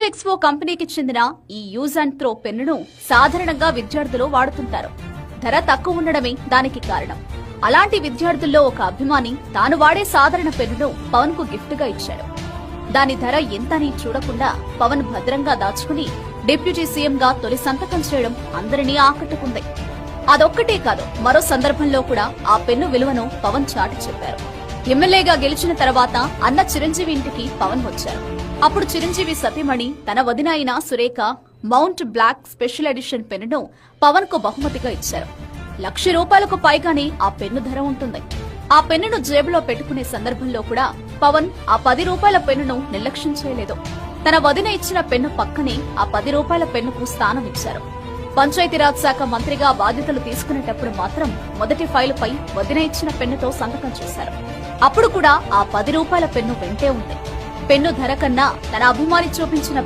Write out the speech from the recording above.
Expo కంపెనీకి చెందిన ఈ యూజ్ అండ్ త్రో పెన్నును సాధారణంగా విద్యార్థులు వాడుతుంటారు. ధర తక్కువ ఉండడమే దానికి కారణం. అలాంటి విద్యార్థుల్లో ఒక అభిమాని తాను వాడే సాధారణ పెన్నును పవన్ కు గిఫ్ట్ గా ఇచ్చాడు. దాని ధర ఎంతని చూడకుండా పవన్ భద్రంగా దాచుకుని డిప్యూటీ సీఎం గా తొలి సంతకం చేయడం అందరినీ ఆకట్టుకుంది. అదొక్కటే కాదు, మరో సందర్భంలో కూడా ఆ పెన్ను విలువను పవన్ చాటి చెప్పారు. ఎమ్మెల్యేగా గెలిచిన తర్వాత అన్న చిరంజీవి ఇంటికి పవన్ వచ్చారు. అప్పుడు చిరంజీవి సతీమణి తన వదిన అయిన Surekha Mont Blanc special edition పెన్నును పవన్ కు బహుమతిగా ఇచ్చారు. ₹1,00,000 పైగానే ఆ పెన్ను ధర ఉంటుంది. ఆ పెన్నును జేబులో పెట్టుకునే సందర్భంలో కూడా పవన్ ఆ ₹10 పెన్నును నిర్లక్ష్యం చేయలేదు. తన వదిన ఇచ్చిన పెన్ను పక్కనే ఆ ₹10 పెన్నుకు స్థానం ఇచ్చారు. పంచాయతీరాజ్ శాఖ మంత్రిగా బాధ్యతలు తీసుకునేటప్పుడు మాత్రం మొదటి ఫైలుపై వదిన ఇచ్చిన పెన్నుతో సంతకం చేశారు. అప్పుడు కూడా ఆ ₹10 పెన్ను వెంటే ఉంది. పెన్ను ధర కన్నా తన అభిమాని చూపించిన